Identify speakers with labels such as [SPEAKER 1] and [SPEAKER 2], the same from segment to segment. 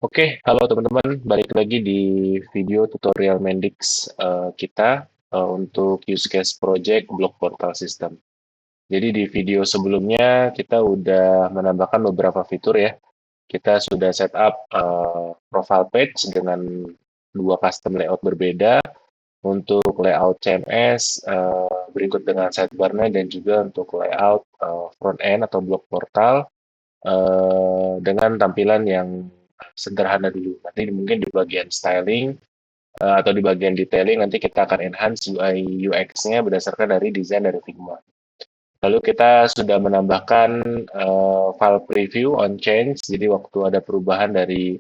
[SPEAKER 1] Oke, halo teman-teman, balik lagi di video tutorial Mendix kita untuk use case project block portal system. Jadi di video sebelumnya kita udah menambahkan beberapa fitur ya. Kita sudah setup profile page dengan dua custom layout berbeda untuk layout CMS berikut dengan sidebar-nya dan juga untuk layout front end atau block portal dengan tampilan yang sederhana dulu. Nanti mungkin di bagian styling atau di bagian detailing nanti kita akan enhance UI UX-nya berdasarkan dari desain dari Figma. Lalu kita sudah menambahkan file preview on change, jadi waktu ada perubahan dari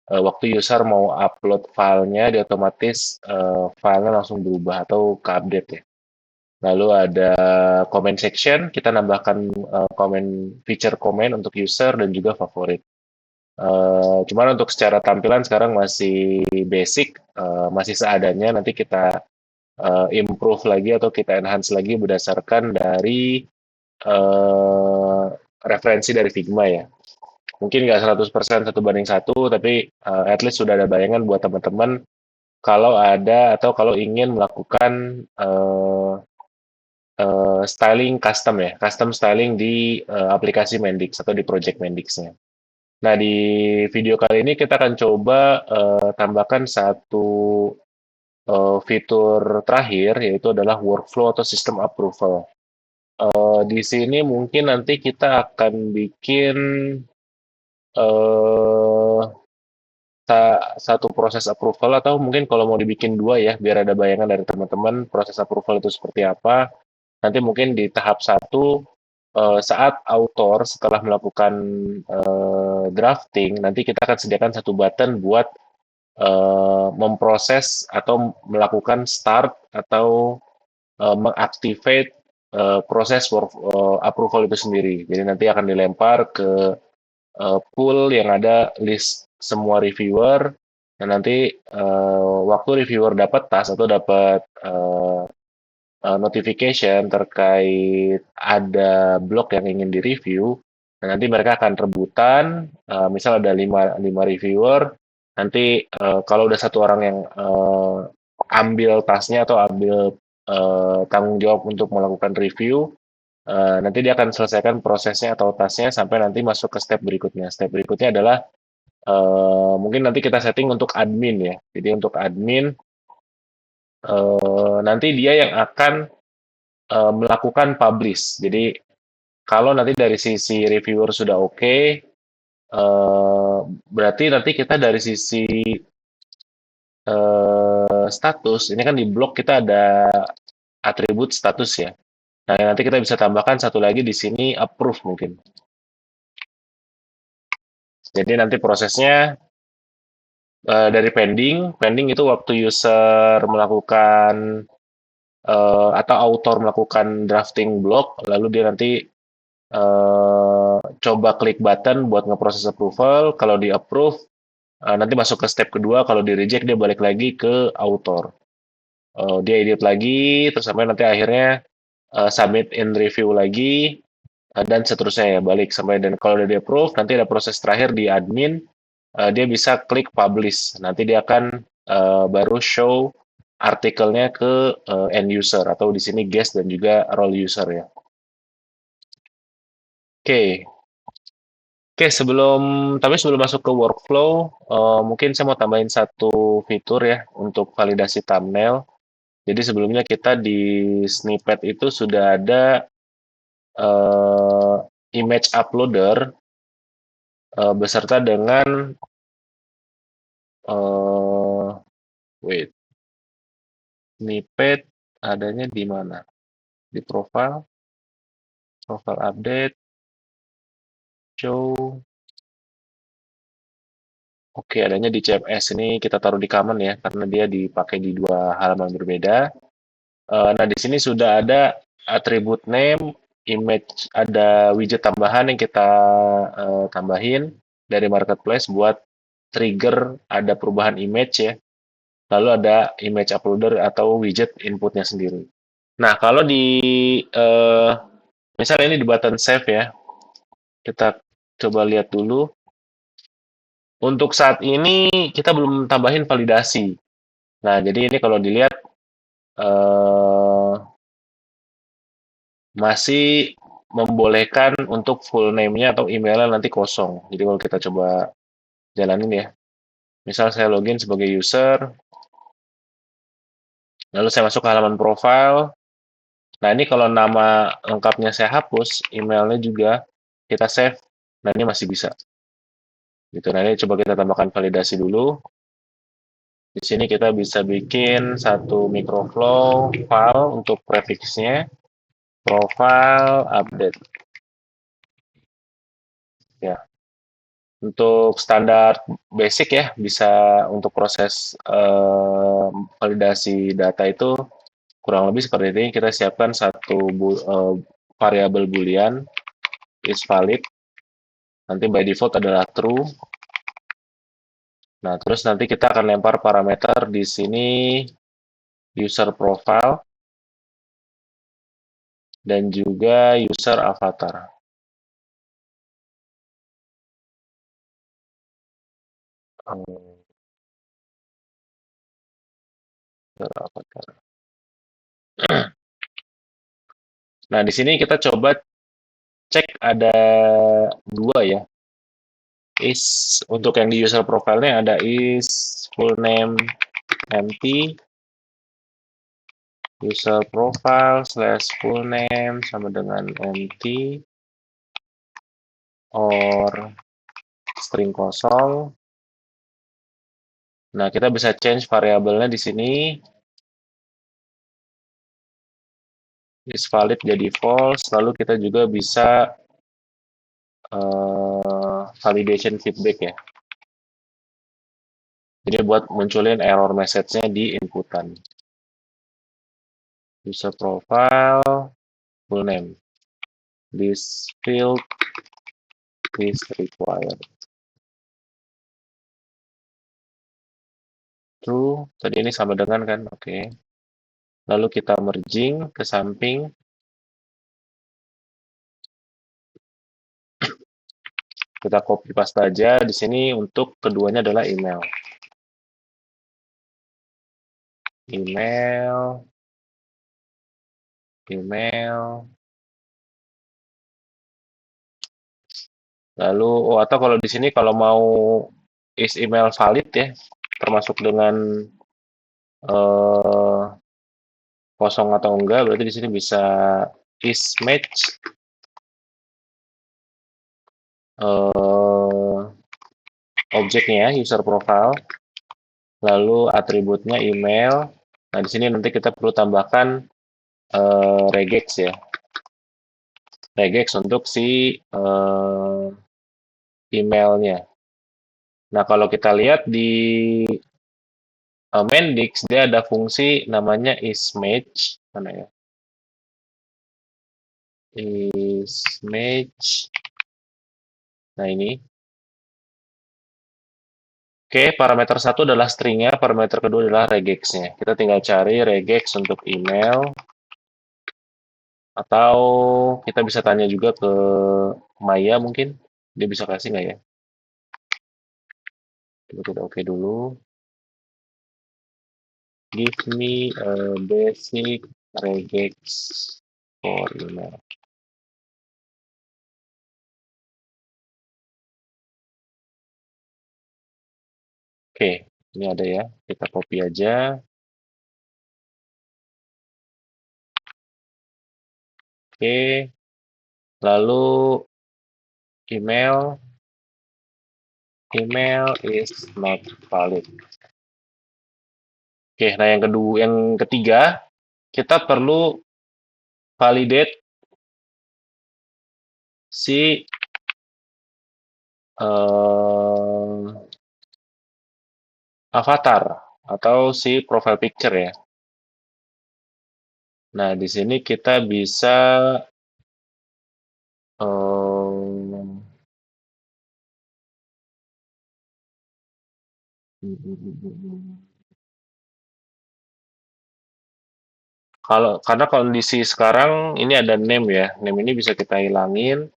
[SPEAKER 1] waktu user mau upload filenya, dia otomatis filenya langsung berubah atau ke-update ya. Lalu ada comment section, kita nambahkan feature comment untuk user dan juga favorit. Cuman untuk secara tampilan sekarang masih basic, masih seadanya. Nanti kita improve lagi atau kita enhance lagi berdasarkan dari eh, referensi dari Figma ya. Mungkin nggak 100% satu banding satu, tapi at least sudah ada bayangan buat teman-teman kalau ada atau kalau ingin melakukan styling custom ya, custom styling di aplikasi Mendix atau di project Mendix-nya. Nah, di video kali ini kita akan coba tambahkan satu fitur terakhir, yaitu adalah workflow atau sistem approval. Di sini mungkin nanti kita akan bikin eh, satu proses approval atau mungkin kalau mau dibikin dua ya, biar ada bayangan dari teman-teman proses approval itu seperti apa. Nanti mungkin di tahap satu saat author setelah melakukan drafting, nanti kita akan sediakan satu button buat memproses atau melakukan start atau mengactivate proses approval itu sendiri. Jadi nanti akan dilempar ke pool yang ada list semua reviewer dan nanti waktu reviewer dapat task atau dapat notification terkait ada blog yang ingin direview, dan nanti mereka akan rebutan, misal ada lima reviewer, nanti kalau udah satu orang yang ambil tasnya atau ambil tanggung jawab untuk melakukan review, nanti dia akan selesaikan prosesnya atau tasnya sampai nanti masuk ke step berikutnya. Step berikutnya adalah mungkin nanti kita setting untuk admin ya. Jadi untuk admin nanti dia yang akan melakukan publish. Jadi kalau nanti dari sisi reviewer sudah oke, berarti nanti kita dari sisi status, ini kan di blog kita ada atribut status ya. Nah, nanti kita bisa tambahkan satu lagi di sini approve mungkin. Jadi nanti prosesnya dari pending itu waktu user melakukan atau author melakukan drafting blog, lalu dia nanti coba klik button buat ngeproses approval. Kalau di approve, nanti masuk ke step kedua. Kalau di reject, dia balik lagi ke author. Dia edit lagi, terus sampai nanti akhirnya submit in review lagi, dan seterusnya ya balik sampai dan kalau udah di approve, nanti ada proses terakhir di admin. Dia bisa klik publish. Nanti dia akan baru show artikelnya ke end user atau di sini guest dan juga role user ya. Oke, Oke, tapi sebelum masuk ke workflow, mungkin saya mau tambahin satu fitur ya untuk validasi thumbnail. Jadi sebelumnya kita di snippet itu sudah ada eh, image uploader beserta dengan eh, wait, snippet adanya di mana? Di profile update, show. Oke, adanya di CMS ini kita taruh di common ya, karena dia dipakai di dua halaman berbeda. Nah, di sini sudah ada atribut name, image, ada widget tambahan yang kita tambahin dari marketplace buat trigger ada perubahan image ya. Lalu ada image uploader atau widget inputnya sendiri. Nah, kalau di eh, misalnya ini di button save ya, kita coba lihat dulu. Untuk saat ini kita belum tambahin validasi. Nah, jadi ini kalau dilihat eh, masih membolehkan untuk full name-nya atau emailnya nanti kosong. Jadi kalau kita coba jalanin ya, misal saya login sebagai user, lalu saya masuk ke halaman profile. Nah, ini kalau nama lengkapnya saya hapus, emailnya juga kita save. Nah, ini masih bisa. Gitu. Nah, ini coba kita tambahkan validasi dulu. Di sini kita bisa bikin satu microflow file untuk prefixnya, profile update. Ya, untuk standar basic ya, bisa untuk proses validasi data itu kurang lebih seperti ini. Kita siapkan satu variabel boolean is valid. Nanti by default adalah true. Nah, terus nanti kita akan lempar parameter di sini user profile dan juga user avatar. User avatar. Nah, di sini kita coba cek ada dua ya. Is untuk yang di user profile-nya ada is full name empty, user profile slash full name sama dengan empty or string kosong. Nah, kita bisa change variabelnya di sini is valid jadi false. Lalu kita juga bisa validation feedback ya. Jadi buat munculin error message-nya di inputan. User profile, full name. This field is required. True, tadi ini sama dengan kan, oke. Lalu kita merging ke samping, kita copy paste aja. Di sini untuk keduanya adalah email. Email, email. Lalu, oh, atau kalau di sini kalau mau is email valid ya, termasuk dengan eh, kosong atau enggak, berarti di sini bisa is match eh, objeknya user profile, lalu atributnya email. Nah, di sini nanti kita perlu tambahkan regex ya, regex untuk si emailnya. Nah, kalau kita lihat di Mendix, dia ada fungsi namanya isMatch. Mana ya? IsMatch. Nah, ini. Oke, parameter satu adalah stringnya, parameter kedua adalah regexnya. Kita tinggal cari regex untuk email, atau kita bisa tanya juga ke Maya mungkin. Dia bisa kasih nggak ya? Coba kita oke dulu. Give me a basic regex for email. Oke, ini ada ya. Kita copy aja. Oke, lalu email email is not valid. Oke, nah yang kedua, yang ketiga, kita perlu validate si avatar atau si profile picture ya. Nah, di sini kita bisa em, kalau karena kondisi sekarang ini ada name ya, name ini bisa kita hilangin.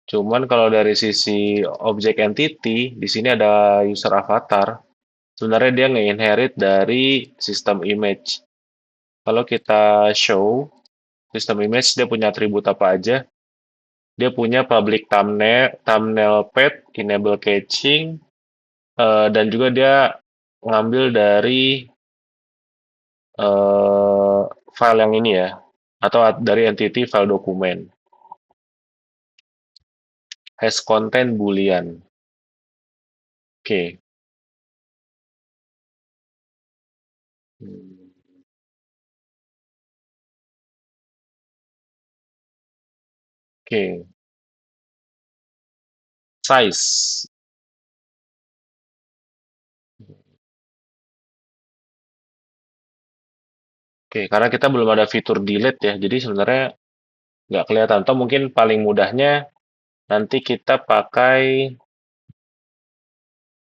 [SPEAKER 1] Cuman kalau dari sisi objek entity, di sini ada user avatar. Sebenarnya dia nge-inherit dari sistem image. Kalau kita show sistem image, dia punya atribut apa aja? Dia punya public thumbnail, thumbnail path, enable caching, dan juga dia ngambil dari eh, file yang ini ya, atau dari entity file dokumen, has content boolean. Oke. Hmm, Oke. Size. Oke, karena kita belum ada fitur delete ya, jadi sebenarnya nggak kelihatan. Atau mungkin paling mudahnya nanti kita pakai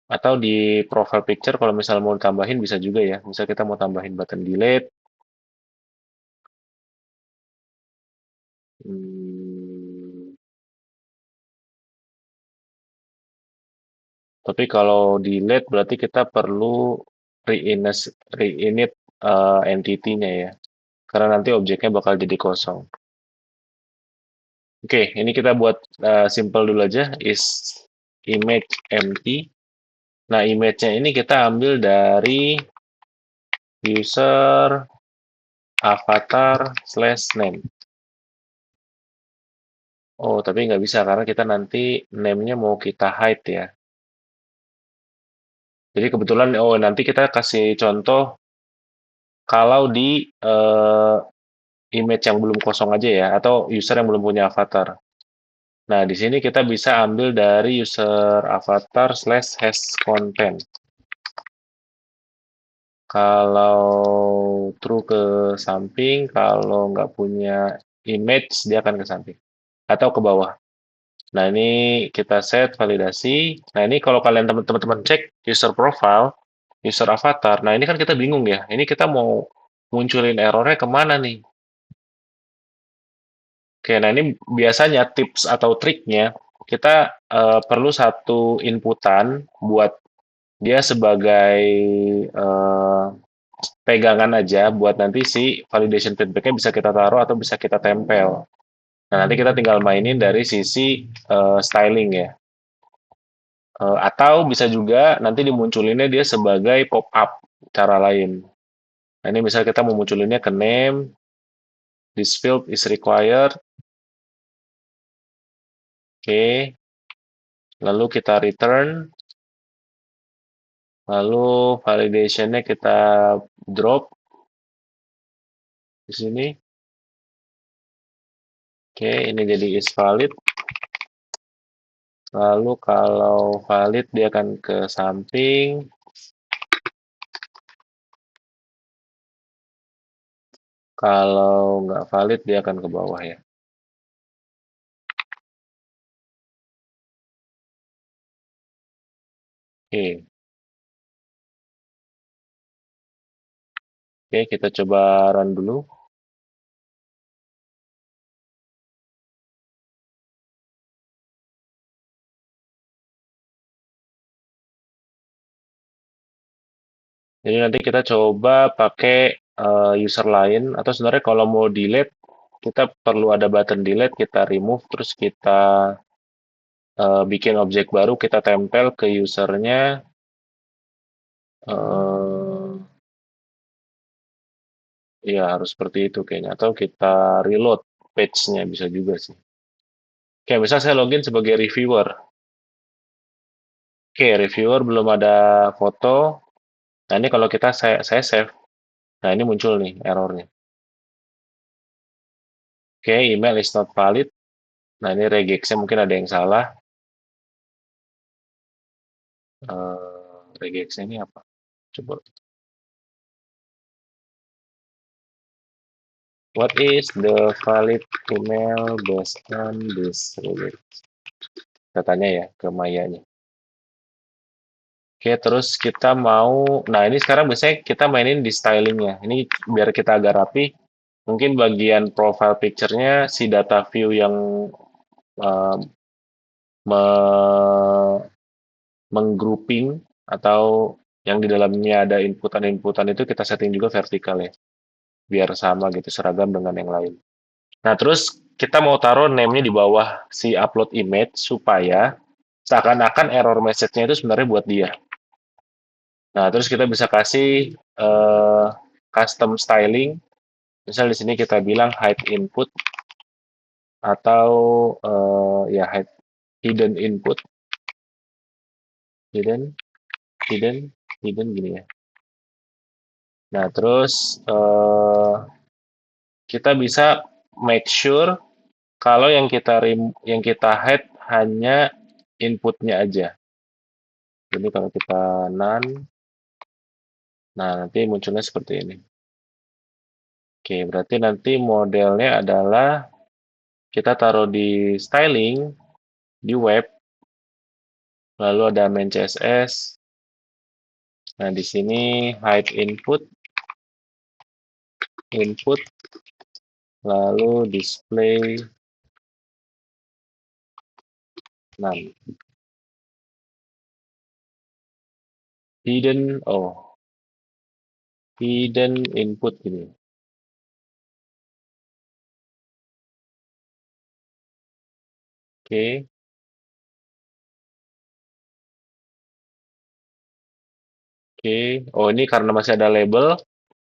[SPEAKER 1] atau di profile picture kalau misalnya mau tambahin bisa juga ya. Misal kita mau tambahin button delete. Hmm, tapi kalau delete berarti kita perlu reinit reinit entity-nya ya. Karena nanti objeknya bakal jadi kosong. Oke, ini kita buat simple dulu aja. Is image empty. Nah, image-nya ini kita ambil dari user avatar slash name. Oh, tapi nggak bisa karena kita nanti name-nya mau kita hide ya. Jadi kebetulan, oh nanti kita kasih contoh kalau di image yang belum kosong aja ya, atau user yang belum punya avatar. Nah, di sini kita bisa ambil dari user avatar slash has content. Kalau true ke samping, kalau nggak punya image, dia akan ke samping. Atau ke bawah. Nah, ini kita set validasi. Nah, ini kalau kalian teman-teman cek user profile, user avatar. Nah, ini kan kita bingung ya. Ini kita mau munculin errornya kemana nih? Oke, nah ini biasanya tips atau triknya kita perlu satu inputan buat dia sebagai eh, pegangan aja buat nanti si validation feedbacknya bisa kita taruh atau bisa kita tempel. Nah, nanti kita tinggal mainin dari sisi styling ya. Atau bisa juga nanti dimunculinnya dia sebagai pop-up cara lain. Nah, ini misalnya kita mau munculinnya ke name, this field is required. Oke, lalu kita return, lalu validationnya kita drop di sini. Oke, ini jadi is valid. Lalu kalau valid dia akan ke samping. Kalau nggak valid dia akan ke bawah ya. Oke, oke kita coba run dulu. Jadi nanti kita coba pakai user lain atau sebenarnya kalau mau delete kita perlu ada button delete, kita remove terus kita bikin objek baru, kita tempel ke usernya. eh Ya harus seperti itu kayaknya. Atau kita reload page-nya bisa juga sih. Kayak misal saya login sebagai reviewer. Oke, reviewer belum ada foto. Nah, ini kalau saya save. Nah, ini muncul nih errornya. Oke, email is not valid. Nah, ini regexnya mungkin ada yang salah. Regexnya ini apa? Coba. What is the valid email based on this regex? Katanya ya ke Maya-nya. Oke, terus kita mau, nah ini sekarang biasanya kita mainin di stylingnya. Ini biar kita agak rapi. Mungkin bagian profile picture-nya si data view yang me- menggrouping atau yang di dalamnya ada inputan-inputan itu kita setting juga vertikal ya, biar sama gitu, seragam dengan yang lain. Nah, terus kita mau taruh name-nya di bawah si upload image supaya seakan-akan error message-nya itu sebenarnya buat dia. Nah, terus kita bisa kasih custom styling. Misal di sini kita bilang hide input atau ya hidden input, hidden, hidden, hidden gini ya. Nah, terus kita bisa make sure kalau yang kita hide hanya inputnya aja. Jadi kalau kita none, nah nanti munculnya seperti ini. Oke, berarti nanti modelnya adalah kita taruh di styling, di web, lalu ada main CSS. Nah, di sini hide input, input, lalu display none. Hidden input ini. Oke, oke. Oh, ini karena masih ada label,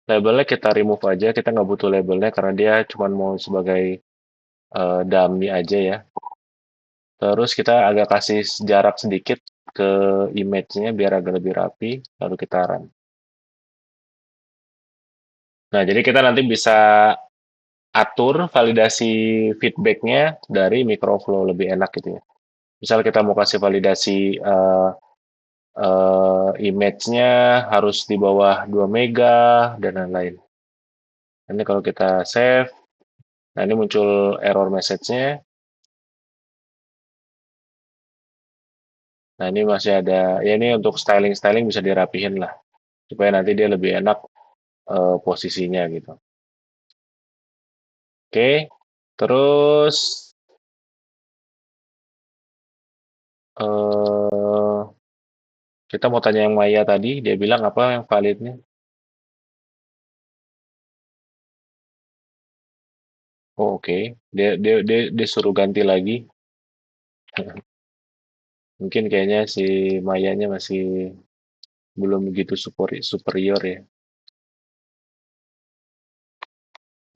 [SPEAKER 1] labelnya kita remove aja. Kita nggak butuh labelnya karena dia cuma mau sebagai dummy aja ya. Terus kita agak kasih jarak sedikit ke image-nya biar agak lebih rapi, lalu kita run. Nah, jadi kita nanti bisa atur validasi feedback-nya dari microflow lebih enak gitu ya. Misal kita mau kasih validasi image-nya harus di bawah 2 mega dan lain-lain. Nanti kalau kita save, nah ini muncul error message-nya. Nah, ini masih ada, ya ini untuk styling-styling bisa dirapihin lah, supaya nanti dia lebih enak posisinya gitu. Oke, terus eh kita mau tanya yang Maya tadi, dia bilang apa yang validnya? Oh, oke. Dia suruh ganti lagi. Mungkin kayaknya si Mayanya masih belum begitu superior ya.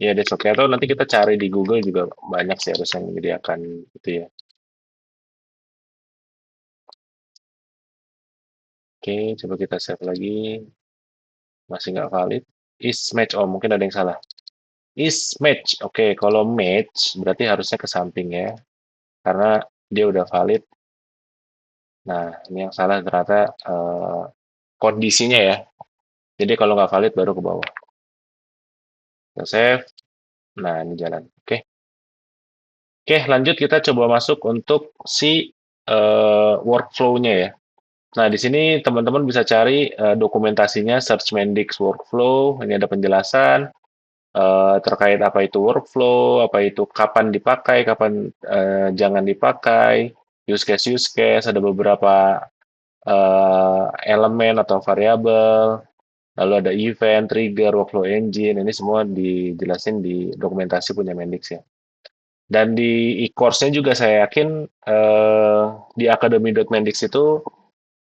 [SPEAKER 1] Ya, that's okay. Atau nanti kita cari di Google juga banyak sih harus yang menyediakan itu ya. Oke, coba kita save lagi. Masih nggak valid. Is match. Oh, mungkin ada yang salah. Is match. Oke, kalau match berarti harusnya ke samping ya. Karena dia udah valid. Nah, ini yang salah ternyata kondisinya ya. Jadi kalau nggak valid baru ke bawah. Kita save. Nah, ini jalan. Oke. Oke, lanjut kita coba masuk untuk si workflow-nya ya. Nah, di sini teman-teman bisa cari dokumentasinya Search Mendix Workflow. Ini ada penjelasan terkait apa itu workflow, apa itu kapan dipakai, kapan jangan dipakai, use case, ada beberapa elemen atau variabel, lalu ada event, trigger, workflow engine. Ini semua dijelasin di dokumentasi punya Mendix ya. Dan di e-course-nya juga saya yakin di academy.mendix itu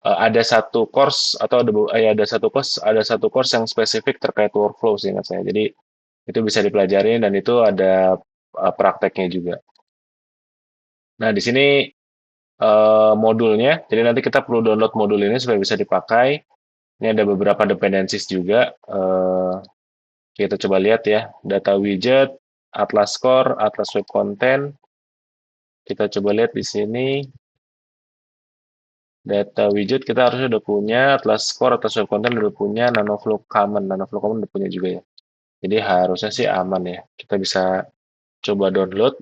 [SPEAKER 1] ada satu course atau ada satu course yang spesifik terkait workflow seingat saya. Jadi itu bisa dipelajari dan itu ada prakteknya juga. Nah, di sini modulnya. Jadi nanti kita perlu download modul ini supaya bisa dipakai. Ini ada beberapa dependencies juga. Kita coba lihat ya. Data widget, Atlas Core, Atlas Web Content. Kita coba lihat di sini. Data widget kita harusnya udah punya, Atlas Core, Atlas Web Content udah punya, Nanoflow Common udah punya juga ya. Jadi harusnya sih aman ya. Kita bisa coba download.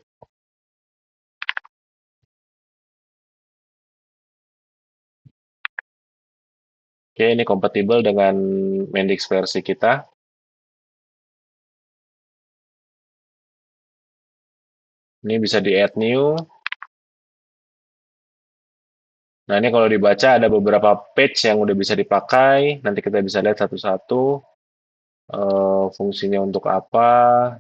[SPEAKER 1] Oke, ini kompatibel dengan Mendix versi kita. Ini bisa di add new. Nah, ini kalau dibaca ada beberapa page yang udah bisa dipakai. Nanti kita bisa lihat satu-satu fungsinya untuk apa.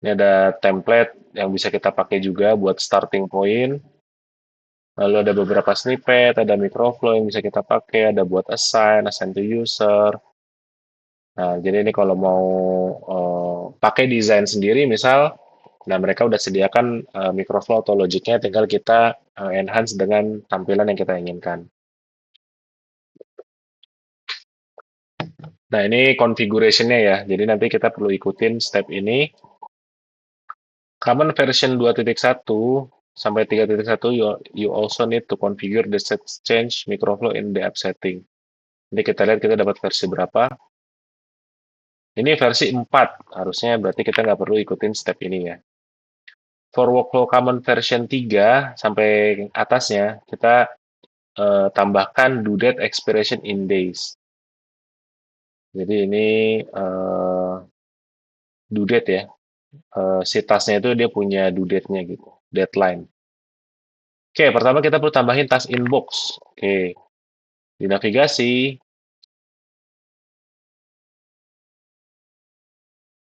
[SPEAKER 1] Ini ada template yang bisa kita pakai juga buat starting point. Lalu ada beberapa snippet, ada microflow yang bisa kita pakai, ada buat assign to user. Nah, jadi ini kalau mau pakai desain sendiri, misal, nah mereka udah sediakan microflow atau logiknya, tinggal kita enhance dengan tampilan yang kita inginkan. Nah, ini configuration-nya ya. Jadi nanti kita perlu ikutin step ini. Common version 2.1 sampai 3.1 you also need to configure the set change microflow in the app setting. Jadi kita lihat kita dapat versi berapa. Ini versi 4, harusnya berarti kita nggak perlu ikutin step ini ya. For workflow common version 3 sampai atasnya, kita tambahkan due date expiration in days. Jadi ini due date ya. Si tasnya itu dia punya due date-nya gitu, deadline. Oke, pertama kita perlu tambahin tas inbox. Oke, di navigasi,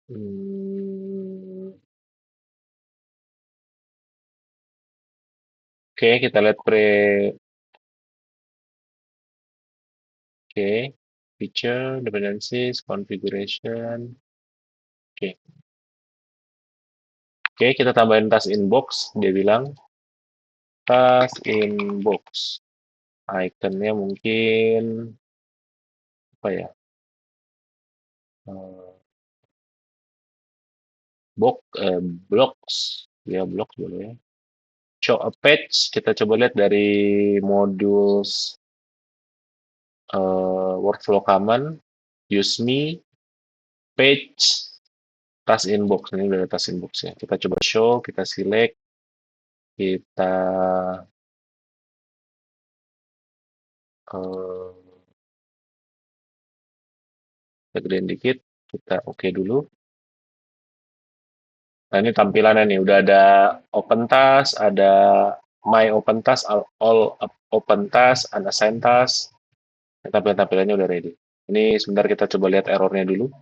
[SPEAKER 1] hmm, oke kita lihat oke, feature, dependencies, configuration. Oke, oke kita tambahin tas inbox. Dia bilang tas inbox. Ikonnya mungkin apa ya? Eh, blocks, ya blocks boleh ya. Show a page, kita coba lihat dari modules workflow common, use me, page, task inbox. Ini udah ada task inbox ya. Kita coba show, kita select, kita eh, kita gedein dikit, kita oke dulu. Nah ini tampilannya nih, udah ada open task, ada my open task, all open task, unassigned task. Tampilan-tampilannya udah ready. Ini sebentar kita coba lihat errornya dulu.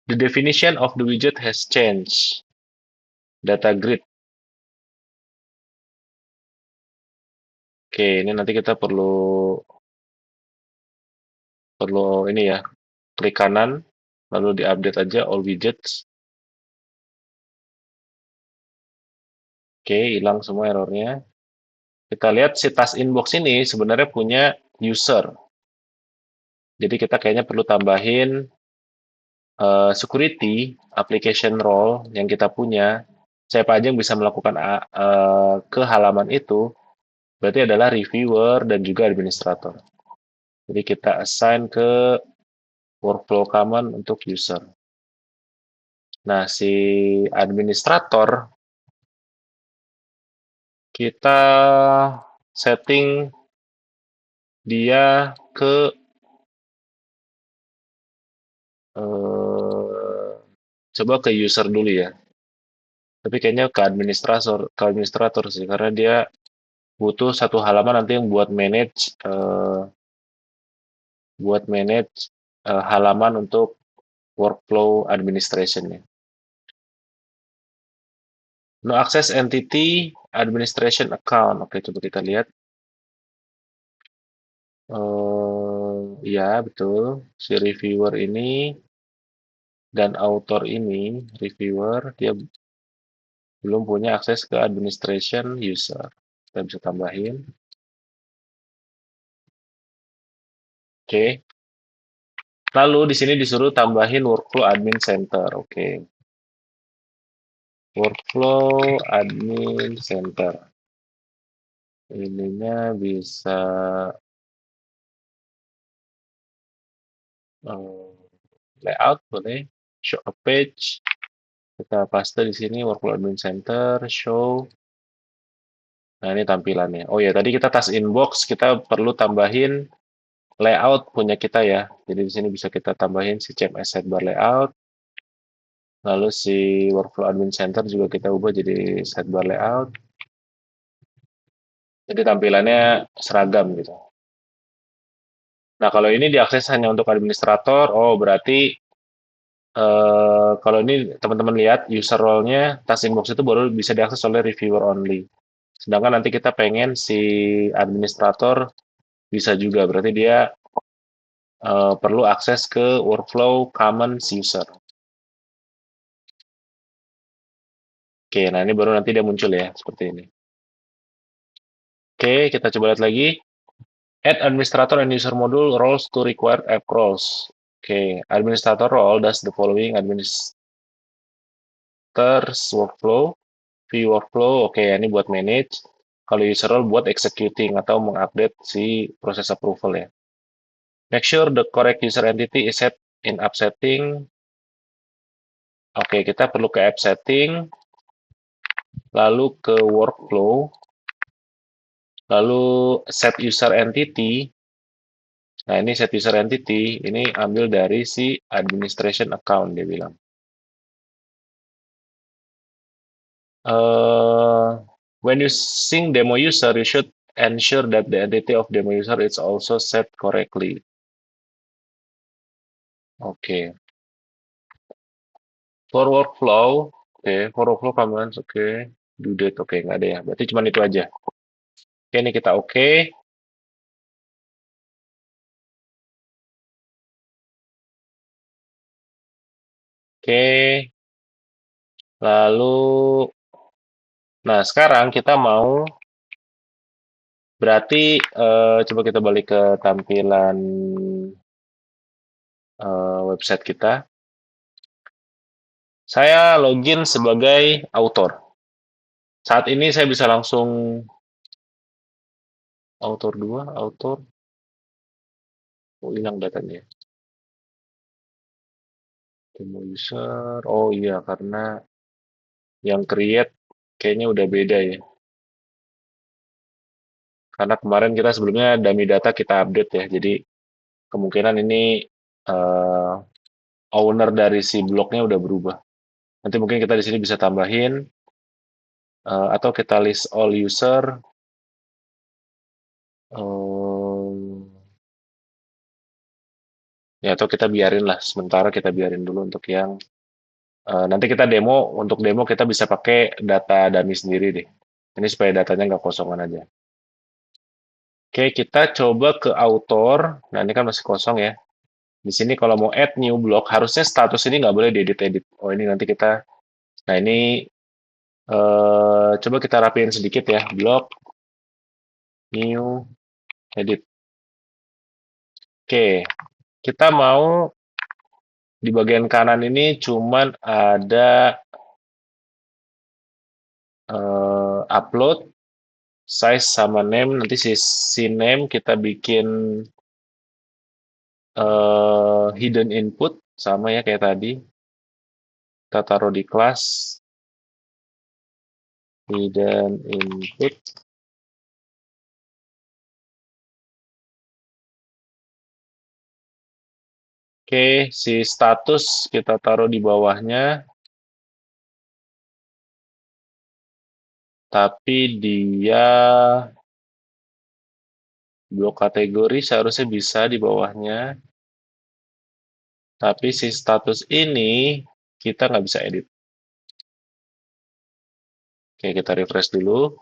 [SPEAKER 1] The definition of the widget has changed. Data grid. Oke, ini nanti kita perlu perlu ini ya, klik kanan, lalu diupdate aja all widgets. Oke, hilang semua errornya. Kita lihat si task inbox ini sebenarnya punya user. Jadi kita kayaknya perlu tambahin security application role yang kita punya. Siapa aja yang bisa melakukan ke halaman itu, berarti adalah reviewer dan juga administrator. Jadi kita assign ke workflow common untuk user. Nah, si administrator kita setting dia ke coba ke user dulu ya. Tapi kayaknya ke administrator sih karena dia butuh satu halaman nanti yang buat manage halaman untuk workflow administration-nya. No access entity administration account. Oke, coba kita lihat. Ya, betul. Si reviewer ini dan author ini, reviewer, dia belum punya akses ke administration user. Kita bisa tambahin. Oke. Lalu di sini disuruh tambahin workflow admin center. Oke. Workflow admin center. Ininya bisa eh, layout boleh. Show a page. Kita paste di sini workflow admin center, show. Nah, ini tampilannya. Oh ya, tadi kita task inbox, kita perlu tambahin layout punya kita ya. Jadi di sini bisa kita tambahin si CMS sidebar layout. Lalu si workflow admin center juga kita ubah jadi sidebar layout. Jadi tampilannya seragam gitu. Nah, kalau ini diakses hanya untuk administrator, oh berarti kalau ini teman-teman lihat user role-nya task inbox itu baru bisa diakses oleh reviewer only. Sedangkan nanti kita pengen si administrator bisa juga, berarti dia perlu akses ke workflow common user. Oke, nah ini baru nanti dia muncul ya, seperti ini. Oke, kita coba lihat lagi. Add administrator and user module roles to required app roles. Oke, administrator role does the following administrators workflow, view workflow. Oke, ini buat manage. Kalau user role buat executing atau mengupdate si proses approval ya. Make sure the correct user entity is set in app setting. Oke, kita perlu ke app setting, lalu ke workflow, lalu set user entity. Nah, ini set user entity, ini ambil dari si administration account, dia bilang. When using demo user, you should ensure that the entity of demo user is also set correctly. Oke. For workflow, oke. For workflow commands, oke. Due date, oke. Nggak ada ya. Berarti cuma itu aja. Oke, ini kita oke. Oke. Lalu, nah sekarang kita mau, berarti coba kita balik ke tampilan website kita. Saya login sebagai author. Saat ini saya bisa langsung author 2, author, oh hilang datanya. Demo user, oh iya karena yang create kayaknya udah beda ya. Karena kemarin kita sebelumnya dummy data kita update ya, jadi kemungkinan ini eh, owner dari si blognya udah berubah. Nanti mungkin kita di sini bisa tambahin atau kita list all user. Ya atau kita biarin lah sementara kita biarin dulu untuk yang nanti kita demo untuk demo kita bisa pakai data dummy sendiri deh. Ini supaya datanya nggak kosongan aja. Oke, kita coba ke author. Nah, ini kan masih kosong ya. Di sini kalau mau add new block, harusnya status ini nggak boleh diedit-edit. Oh, ini nanti kita, nah ini coba kita rapiin sedikit ya. Block, new, edit. Oke, kita mau di bagian kanan ini cuman ada upload, size sama name. Nanti si name kita bikin hidden input sama ya kayak tadi. Kita taruh di kelas hidden input. Oke, si status kita taruh di bawahnya, tapi dia blok kategori seharusnya bisa di bawahnya, tapi si status ini kita nggak bisa edit. Oke, kita refresh dulu.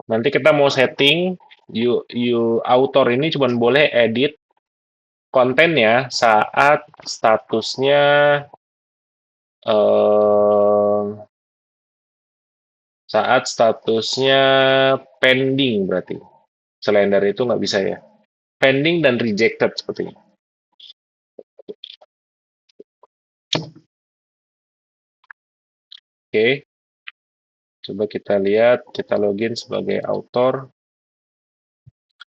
[SPEAKER 1] Nanti kita mau setting, author ini cuma boleh edit kontennya saat statusnya eh, saat statusnya pending berarti. Selain dari itu nggak bisa ya. Pending dan rejected sepertinya. Oke, coba kita lihat, kita login sebagai author,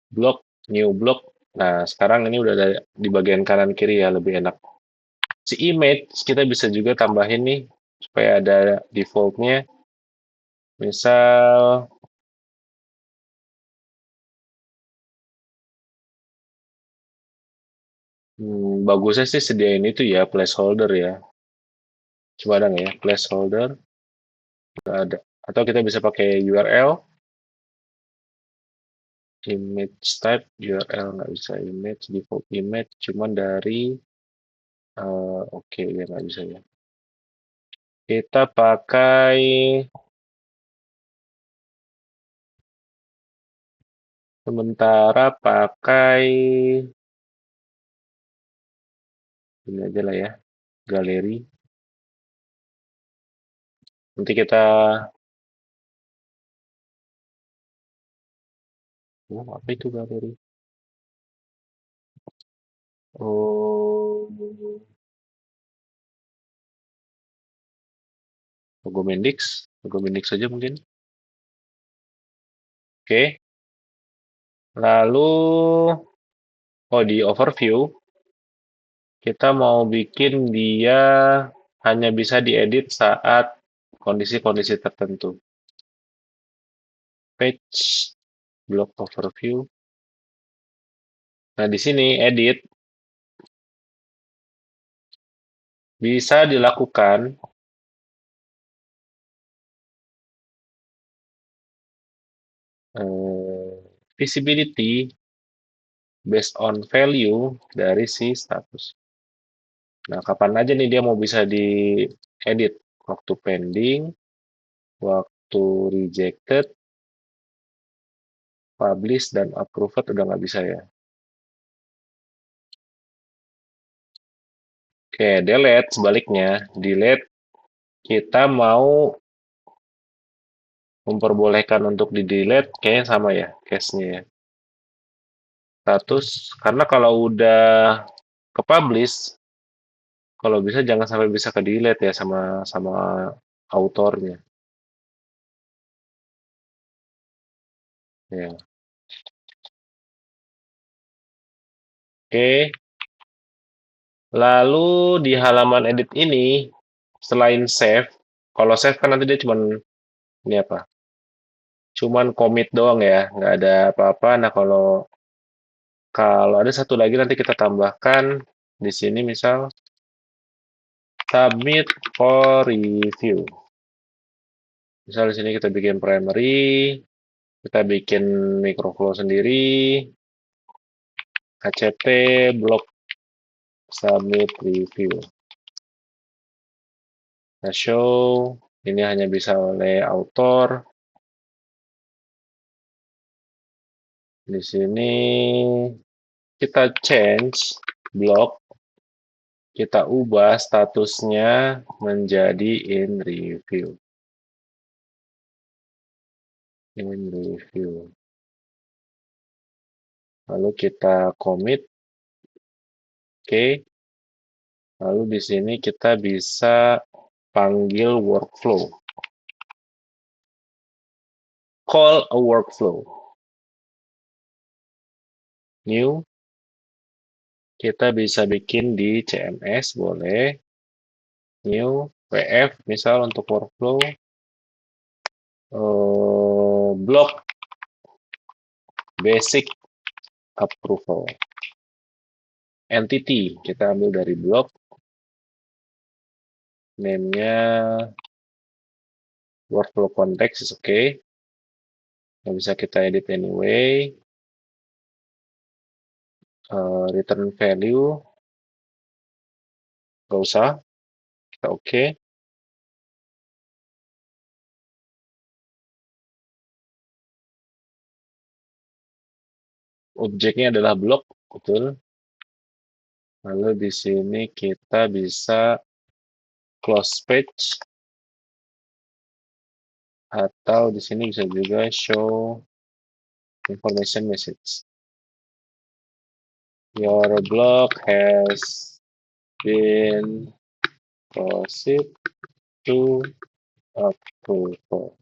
[SPEAKER 1] blog, new blog. Nah, sekarang ini udah ada di bagian kanan kiri ya, lebih enak. Si image kita bisa juga tambahin nih supaya ada defaultnya. Misal Bagusnya sih sediain itu ya placeholder ya. Coba ada nggak ya placeholder? Nggak ada. Atau kita bisa pakai URL, image type, URL nggak bisa image, default image, cuman dari oke ya nggak bisa ya. Kita pakai sementara pakai ini aja lah ya, galeri. Nanti kita, oh, apa itu galeri? Oh, logo Mendix saja mungkin. Oke, lalu oh di overview kita mau bikin dia hanya bisa diedit saat kondisi-kondisi tertentu. Page, block overview. Nah, di sini edit bisa dilakukan visibility based on value dari si status. Nah, kapan aja nih dia mau bisa diedit? Waktu pending, waktu rejected, publish, dan approved udah nggak bisa ya. Oke, delete sebaliknya. Delete kita mau memperbolehkan untuk di-delete kayaknya sama ya case-nya ya. Status, karena kalau udah ke-publish, kalau bisa jangan sampai bisa ke-delete ya sama sama autornya. Ya. Oke, lalu di halaman edit ini, selain save, kalau save kan nanti dia cuman ini apa? Cuman commit doang ya, nggak ada apa-apa. Nah, kalau kalau ada satu lagi nanti kita tambahkan di sini misal submit for review. Misal di sini kita bikin primary, kita bikin microflow sendiri, HCT block submit review. Nah, show ini hanya bisa oleh author. Di sini kita change block, kita ubah statusnya menjadi in review. In review. Lalu kita commit, oke. Lalu di sini kita bisa panggil workflow. Call a workflow. New, kita bisa bikin di CMS, boleh. New, WF, misal untuk workflow. Block, basic approval. Entity, kita ambil dari block. Name-nya workflow context is okay. Yang bisa kita edit anyway. Return value, nggak usah. Kita oke. Objeknya adalah block, betul. Lalu di sini kita bisa close page atau di sini bisa juga show information message. Your blog has been proceed to approval.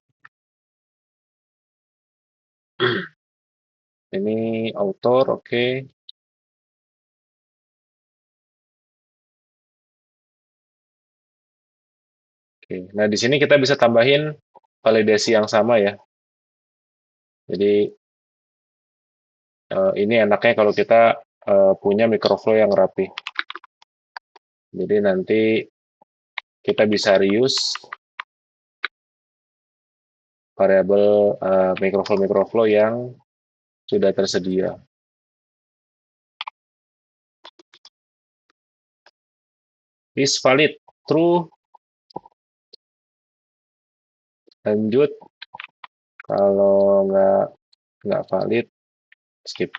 [SPEAKER 1] Ini author, oke. Oke. Nah, di sini kita bisa tambahin validasi yang sama ya. Jadi ini enaknya kalau kita punya microflow yang rapi. Jadi nanti kita bisa reuse variabel microflow yang sudah tersedia. Is valid, true, lanjut. Kalau nggak valid, skip.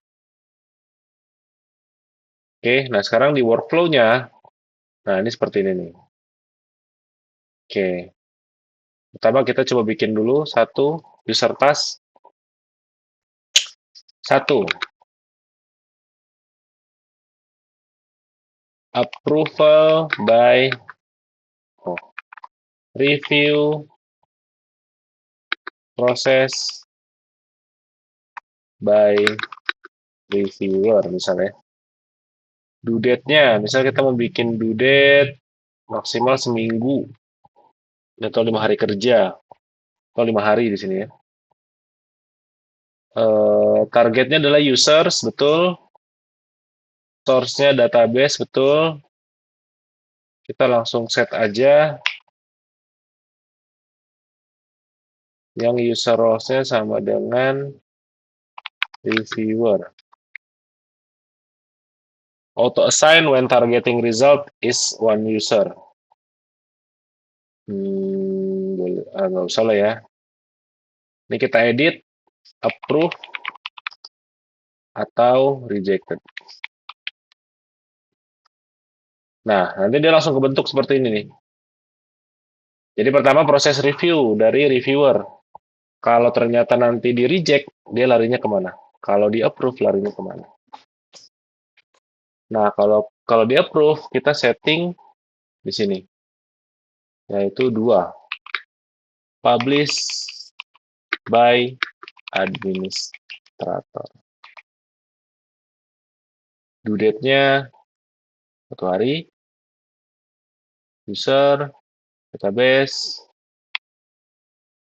[SPEAKER 1] Oke, nah sekarang di workflow-nya, nah ini seperti ini nih. Oke, pertama kita coba bikin dulu satu user task. Satu, approval by oh, review process by reviewer misalnya. Due date-nya, misalnya kita mau bikin due date maksimal seminggu atau 5 hari kerja atau 5 hari di sini ya. Targetnya adalah users, betul. Source-nya database, betul. Kita langsung set aja yang user roles-nya sama dengan reviewer. Auto assign when targeting result is one user. Nggak usah lah ya. Ini kita edit, approve, atau rejected. Nah, nanti dia langsung kebentuk seperti ini nih. Jadi pertama proses review dari reviewer. Kalau ternyata nanti di reject, dia larinya kemana? Kalau di approve, larinya kemana? Nah, kalau kalau di approve, kita setting di sini, yaitu dua. Publish by administrator. Due date-nya 1 hari. User, database,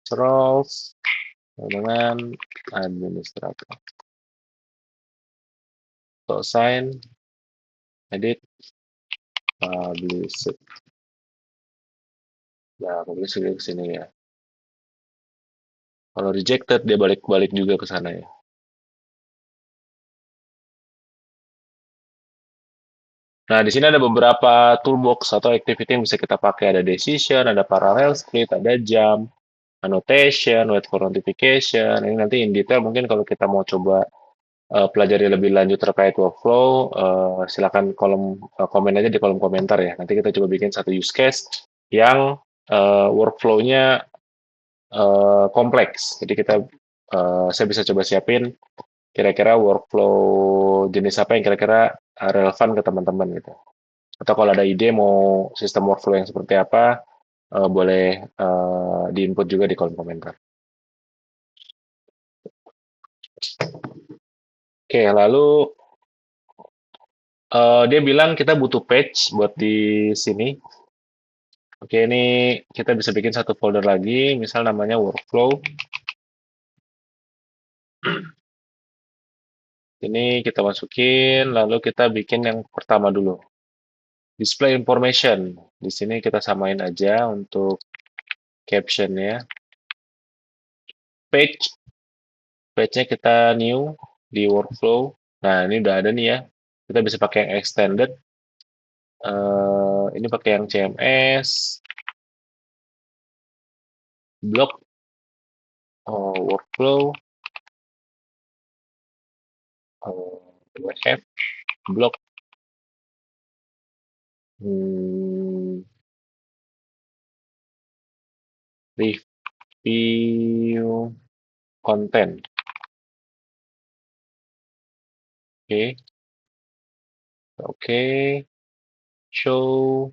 [SPEAKER 1] roles, dengan administrator. So, assign, edit, publish. Nah, publish juga ke sini ya. Kalau rejected, dia balik-balik juga ke sana ya. Nah, di sini ada beberapa toolbox atau activity yang bisa kita pakai. Ada decision, ada parallel split, ada jump, annotation, wait for notification. Ini nanti in detail mungkin kalau kita mau coba pelajari lebih lanjut terkait workflow, silakan komen aja di kolom komentar ya. Nanti kita coba bikin satu use case yang workflow-nya kompleks. Jadi saya bisa coba siapin kira-kira workflow jenis apa yang kira-kira relevan ke teman-teman gitu. Atau kalau ada ide mau sistem workflow yang seperti apa, boleh diinput juga di kolom komentar. Oke, lalu dia bilang kita butuh page buat di sini. Oke, ini kita bisa bikin satu folder lagi, misal namanya workflow. Ini kita masukin, lalu kita bikin yang pertama dulu. Display information. Di sini kita samain aja untuk captionnya. Page, page-nya kita new di workflow. Nah, ini udah ada nih ya. Kita bisa pakai yang extended. Ini pakai yang CMS, block, workflow, WF, block, hmm, review, content. Oke, oke, show.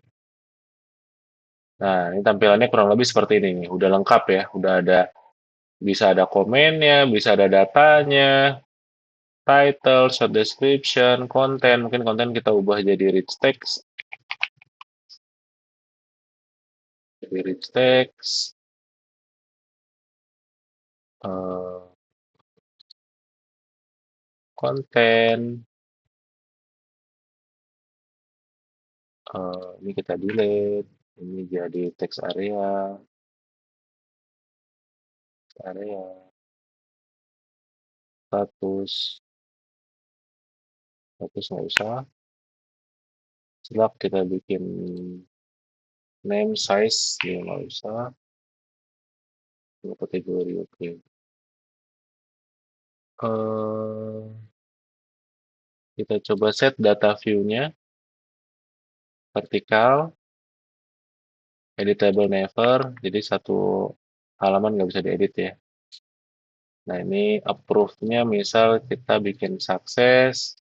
[SPEAKER 1] Nah, ini tampilannya kurang lebih seperti ini nih. Udah lengkap ya, udah ada bisa ada komennya, bisa ada datanya, title, short description, konten. Mungkin konten kita ubah jadi rich text, jadi rich text, eh, konten, Ini kita delete, ini jadi text area, status, status nggak usah. Selak kita bikin name size, ya nggak usah. Ini kategori, oke. Kita coba set data view-nya vertikal, editable never, jadi satu halaman nggak bisa diedit ya. Nah ini approve-nya misal kita bikin sukses,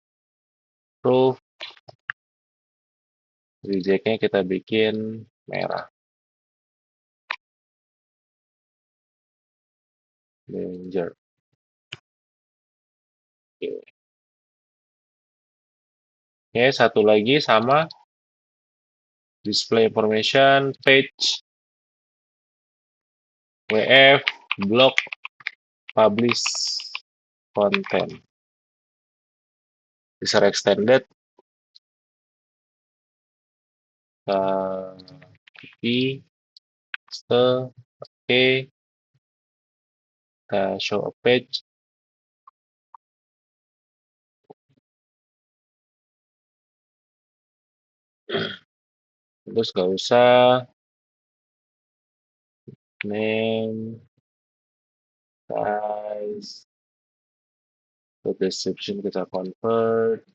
[SPEAKER 1] approve, reject-nya kita bikin merah. Danger. Oke, oke, satu lagi sama display information page WF block publish content. User extended copy paste oke, kita show a page. Terus nggak usah name size the description kita convert,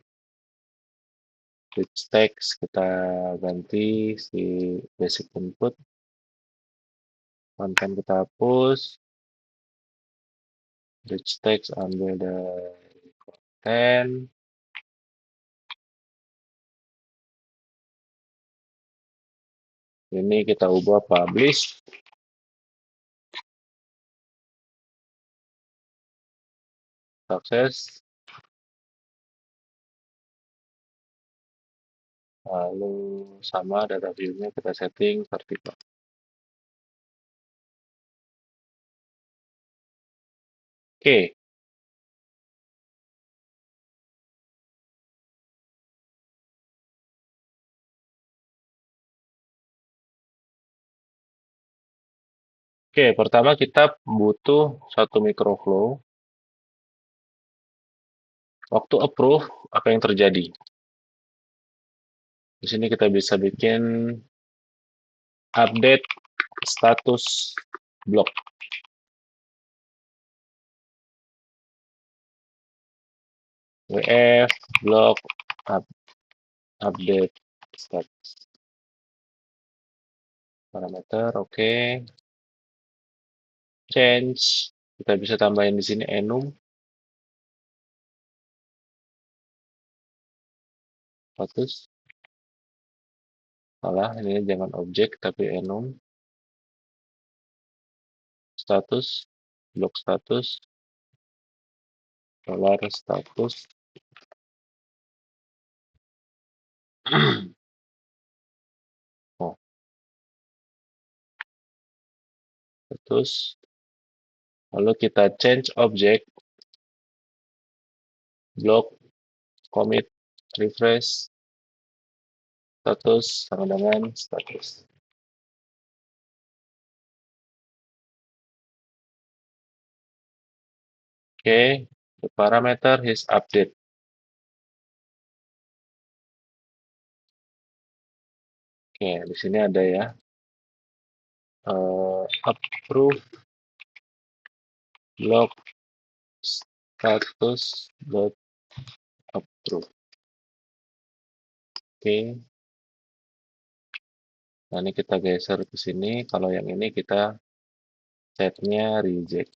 [SPEAKER 1] rich text kita ganti si basic input, konten kita hapus, rich text ambil dari konten, ini kita ubah publish, sukses, lalu sama data view-nya kita setting vertikal. Oke, oke, pertama kita butuh satu microflow. Waktu approve, apa yang terjadi? Di sini kita bisa bikin update status blok. WF blok update status. Parameter, oke. Change, kita bisa tambahin di sini enum. Status. Salah, ini jangan objek tapi enum. Status, blok status, dollar status. Oh, status. Lalu kita change object, blok, commit, refresh, status sama dengan status. Oke, the parameter is update. Oke, di sini ada ya. Approve block status dot approve. Oke. Nah, ini kita geser ke sini. Kalau yang ini kita setnya reject.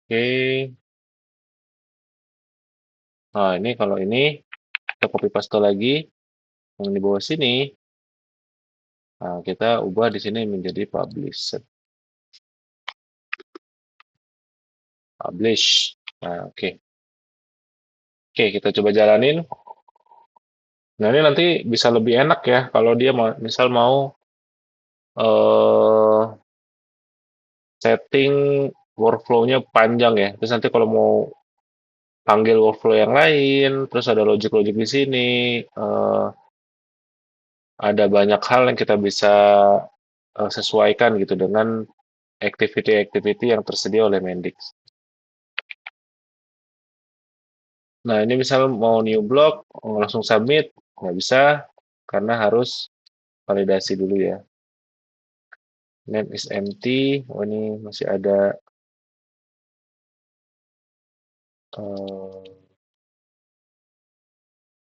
[SPEAKER 1] Oke. Nah, ini kalau ini kita copy paste lagi yang di bawah sini. Nah, kita ubah di sini menjadi publish. Publish. Nah, oke. Oke, kita coba jalanin. Nah, ini nanti bisa lebih enak ya kalau dia mau, misal mau setting workflow-nya panjang ya. Terus nanti kalau mau panggil workflow yang lain, terus ada logic-logic di sini, ada banyak hal yang kita bisa sesuaikan gitu dengan activity-activity yang tersedia oleh Mendix. Nah, ini misalnya mau new block, langsung submit, nggak bisa, karena harus validasi dulu ya. Name is empty, oh ini eh,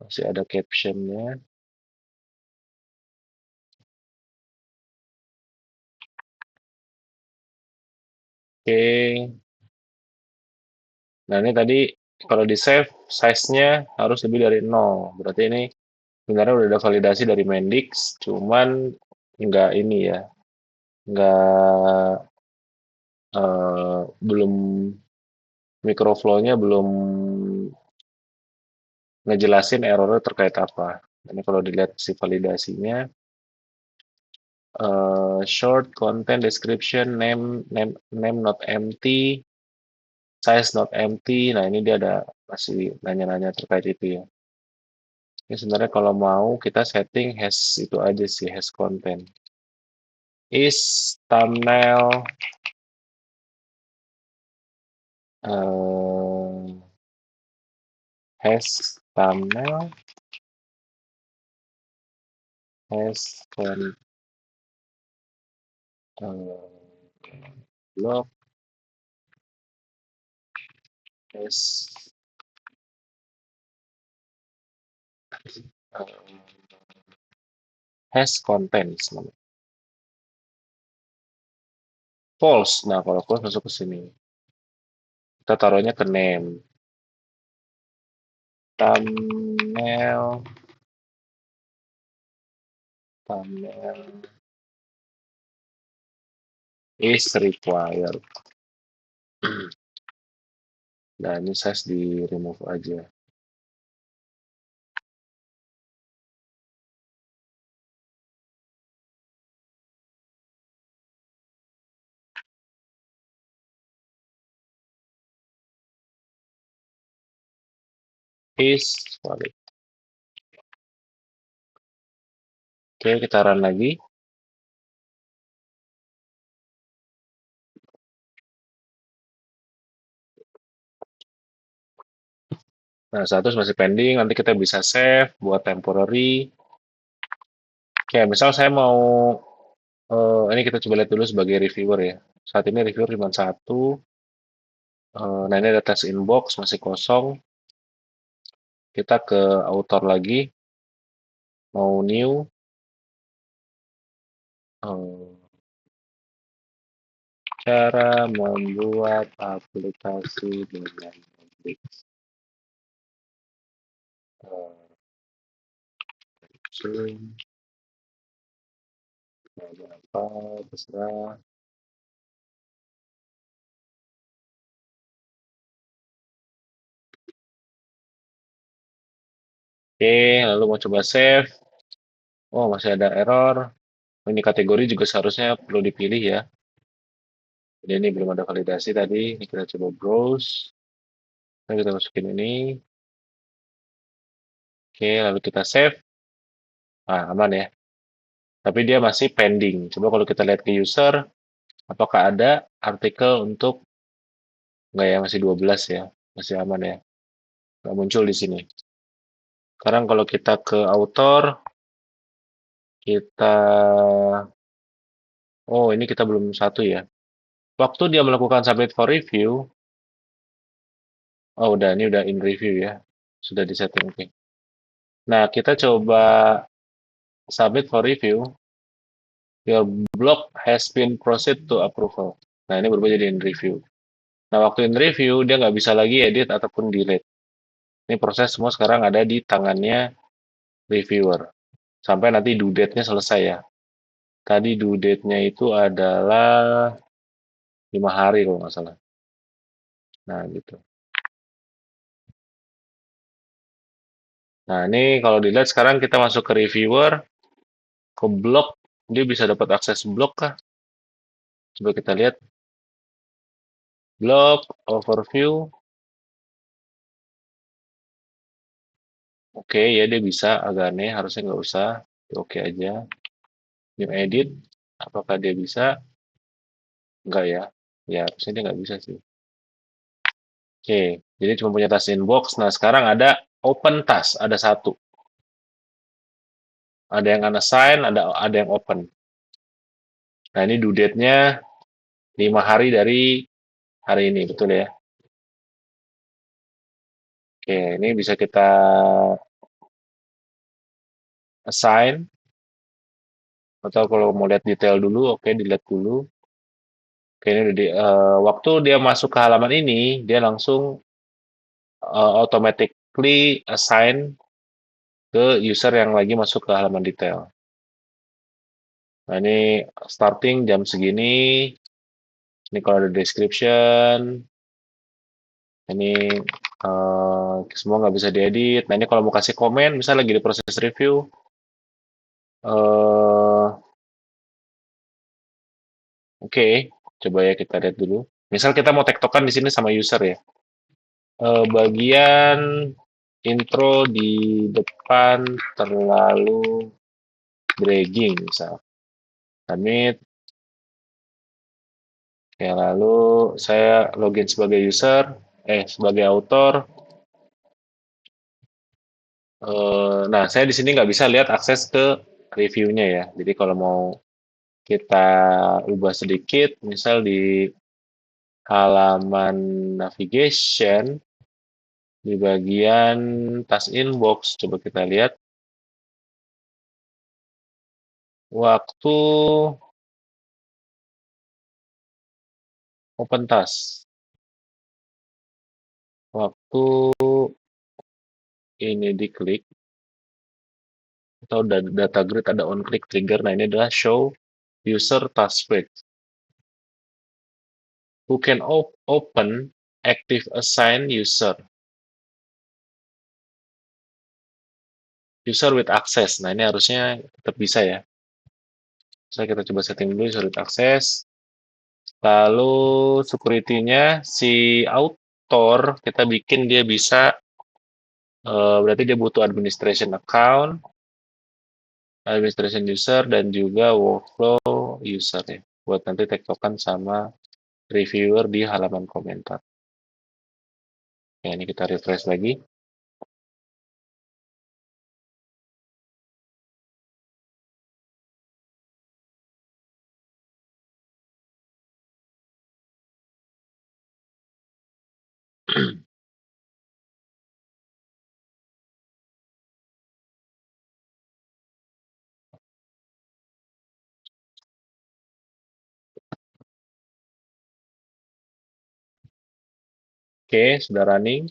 [SPEAKER 1] masih ada captionnya. Oke, nah ini tadi kalau di save, size-nya harus lebih dari 0. Berarti ini sebenarnya udah ada validasi dari Mendix, cuman nggak ini ya, nggak belum microflow-nya belum ngejelasin errornya terkait apa. Ini kalau dilihat si validasinya, short content description name not empty, size not empty. Nah ini dia ada masih nanya-nanya terkait itu ya. Ini sebenarnya kalau mau kita setting has itu aja sih, has content. Is thumbnail uh, has thumbnail has con blog has uh, has contents namanya. False. Nah kalau false masuk ke sini. Kita taruhnya ke name. Thumbnail thumbnail is required. Nah ini size di remove aja. Is valid. Oke kita run lagi. Nah, status masih pending, nanti kita bisa save buat temporary. Oke, misal saya mau, ini kita coba lihat dulu sebagai reviewer ya. Saat ini reviewer cuma satu. Nah, ini ada test inbox, masih kosong. Kita ke author lagi, mau new. eh, Cara membuat aplikasi dengan Netflix. Eh, Zoom, ada apa, terserah. Oke, lalu mau coba save. Oh, masih ada error. Ini kategori juga seharusnya perlu dipilih ya. Jadi ini belum ada validasi tadi. Ini kita coba browse. Nah, kita masukin ini. Oke, lalu kita save. Ah, aman ya. Tapi dia masih pending. Coba kalau kita lihat ke user, apakah ada artikel untuk nggak ya masih 12 ya. Masih aman ya. Nggak muncul di sini. Sekarang kalau kita ke author, kita oh ini kita belum satu ya. Waktu dia melakukan submit for review, oh udah ini udah in review ya. Sudah disetting oke. Nah, kita coba submit for review. Your blog has been proceed to approval. Nah, ini berubah jadi in review. Nah, waktu in review, dia nggak bisa lagi edit ataupun delete. Ini proses semua sekarang ada di tangannya reviewer. Sampai nanti due date-nya selesai ya. Tadi due date-nya itu adalah 5 hari kalau nggak salah. Nah, gitu. Nah, ini kalau dilihat sekarang kita masuk ke reviewer, ke blog, dia bisa dapat akses blog kah? Coba kita lihat. Blog, overview. Oke, ya dia bisa, agak aneh, harusnya nggak usah. Oke aja. New edit, apakah dia bisa? Enggak ya. Ya, harusnya dia nggak bisa sih. Oke, jadi cuma punya task inbox. Nah, sekarang ada open task, ada satu. Ada yang unassign, ada yang open. Nah, ini due date-nya 5 hari dari hari ini, betul ya? Oke, ini bisa kita assign, atau kalau mau lihat detail dulu, oke, dilihat dulu. Oke, ini udah waktu dia masuk ke halaman ini, dia langsung automatically assign ke user yang lagi masuk ke halaman detail. Nah, ini starting jam segini. Ini kalau ada description, ini semua nggak bisa diedit. Nah, ini kalau mau kasih komen, misalnya lagi di proses review, eh oke, coba ya kita lihat dulu. Misal kita mau tektokan di sini sama user ya. Bagian intro di depan terlalu dragging misal. Submit. Ya, lalu saya login sebagai user, sebagai author. Nah, saya di sini nggak bisa lihat akses ke reviewnya ya. Jadi kalau mau kita ubah sedikit, misal di halaman navigation, di bagian task inbox, coba kita lihat. Waktu open task, waktu ini diklik, atau data grid ada on click trigger. Nah, ini adalah show user task page. Who can open active assign user. User with access. Nah, ini harusnya tetap bisa ya. Saya kita coba setting dulu user with access. Lalu security-nya si author kita bikin dia bisa berarti dia butuh administration account, administration user dan juga workflow user ya. Buat nanti tektokan sama reviewer di halaman komentar. Ya, ini kita refresh lagi. Oke, sudah running.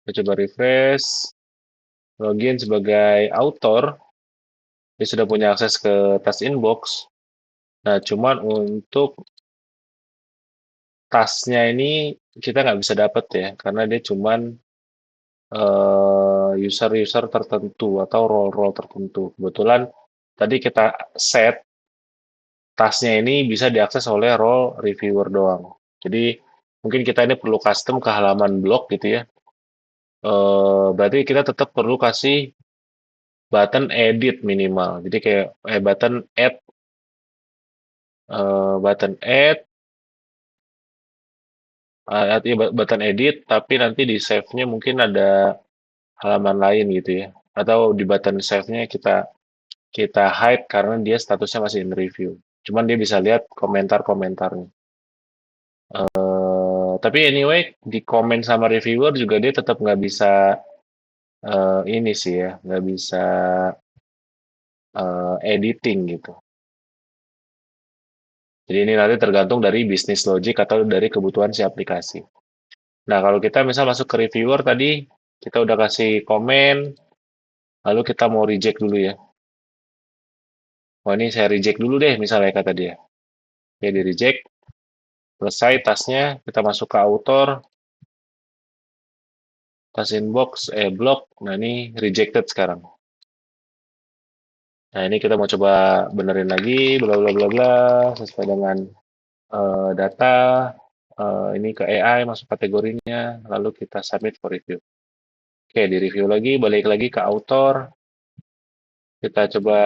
[SPEAKER 1] Kita coba refresh. Login sebagai author. Dia sudah punya akses ke task inbox. Nah, cuman untuk tasknya ini kita nggak bisa dapat ya, karena dia cuman user-user tertentu atau role-role tertentu. Kebetulan tadi kita set tasknya ini bisa diakses oleh role reviewer doang. Jadi mungkin kita ini perlu custom ke halaman blog gitu ya. Berarti kita tetap perlu kasih button edit minimal. Jadi kayak button add, artinya button edit, tapi nanti di save-nya mungkin ada halaman lain gitu ya. Atau di button save-nya kita kita hide karena dia statusnya masih in review. Cuman dia bisa lihat komentar-komentarnya. Tapi anyway, di komen sama reviewer juga dia tetap nggak bisa ini sih ya, nggak bisa editing gitu. Jadi ini nanti tergantung dari bisnis logic atau dari kebutuhan si aplikasi. Nah, kalau kita misal masuk ke reviewer tadi, kita udah kasih komen, lalu kita mau reject dulu ya. Wah, ini saya reject dulu deh, misalnya kata dia. Ya, di reject, selesai tasnya, kita masuk ke author, tas inbox, block. Nah, ini rejected sekarang. Nah, ini kita mau coba benerin lagi, bla bla bla bla, sesuai dengan data. ini ke AI, masuk kategorinya, lalu kita submit for review. Oke, di review lagi, balik lagi ke author, kita coba,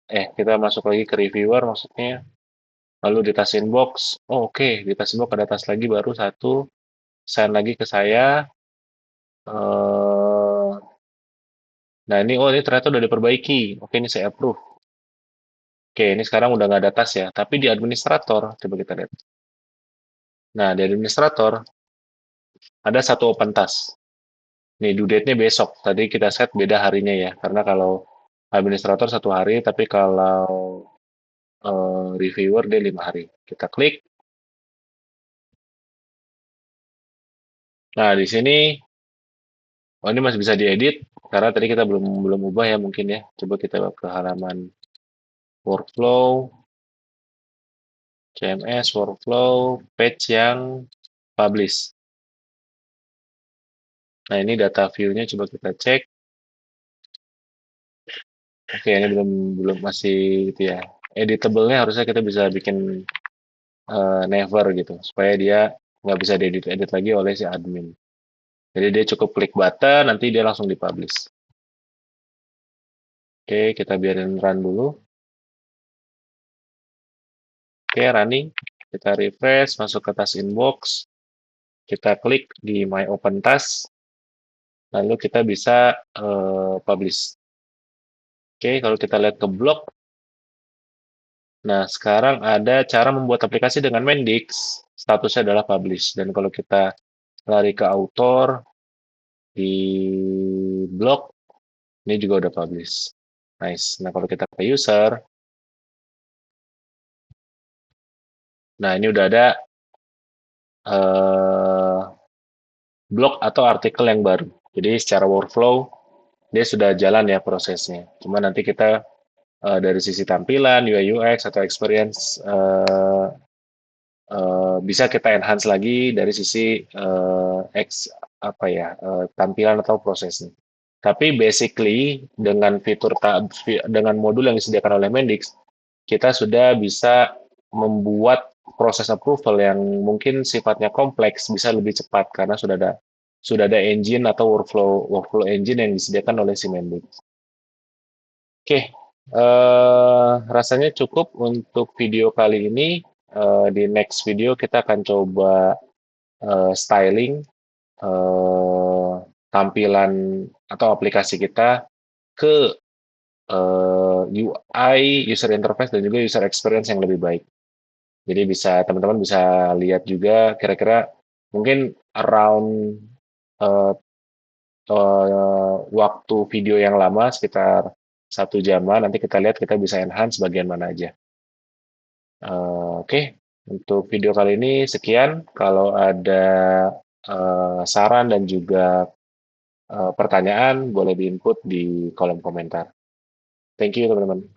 [SPEAKER 1] kita masuk lagi ke reviewer maksudnya, lalu di task inbox, oh oke, di task inbox ada task lagi baru satu, send lagi ke saya, eh nah ini ternyata udah diperbaiki, oke ini saya approve. Oke, ini sekarang udah nggak ada task ya, tapi di administrator, coba kita lihat. Nah, di administrator ada satu open task. Nih, due date-nya besok. Tadi kita set beda harinya ya, karena kalau administrator 1 hari, tapi kalau reviewer dia 5 hari. Kita klik. Nah, di sini, oh ini masih bisa diedit, karena tadi kita belum belum ubah ya mungkin ya. Coba kita ke halaman workflow, CMS, workflow, page yang publish. Nah, ini data view-nya coba kita cek. Oke, ini belum belum masih gitu ya. Editable-nya harusnya kita bisa bikin never gitu, supaya dia nggak bisa diedit-edit lagi oleh si admin. Jadi dia cukup klik button, nanti dia langsung dipublish. Oke, kita biarin run dulu. Oke, running. Kita refresh, masuk ke task inbox. Kita klik di my open task, lalu kita bisa publish. Oke, kalau kita lihat ke blog, nah sekarang ada cara membuat aplikasi dengan Mendix, statusnya adalah publish. Dan kalau kita lari ke author di blog, ini juga udah publish. Nice. Nah, kalau kita ke user, nah ini udah ada eh, blog atau artikel yang baru. Jadi secara workflow dia sudah jalan ya prosesnya. Cuma nanti kita dari sisi tampilan, UI UX atau experience bisa kita enhance lagi dari sisi tampilan atau prosesnya. Tapi basically dengan dengan modul yang disediakan oleh Mendix, kita sudah bisa membuat proses approval yang mungkin sifatnya kompleks bisa lebih cepat karena sudah ada engine atau workflow engine yang disediakan oleh si Mendix. Oke, rasanya cukup untuk video kali ini. Di next video kita akan coba styling eh, tampilan atau aplikasi kita ke UI, user interface dan juga user experience yang lebih baik. Jadi teman-teman bisa lihat juga kira-kira mungkin around eh, waktu video yang lama sekitar 1 jaman. Nanti kita lihat kita bisa enhance bagian mana aja. Oke, untuk video kali ini sekian. Kalau ada saran dan juga pertanyaan, boleh diinput di kolom komentar. Thank you, teman-teman.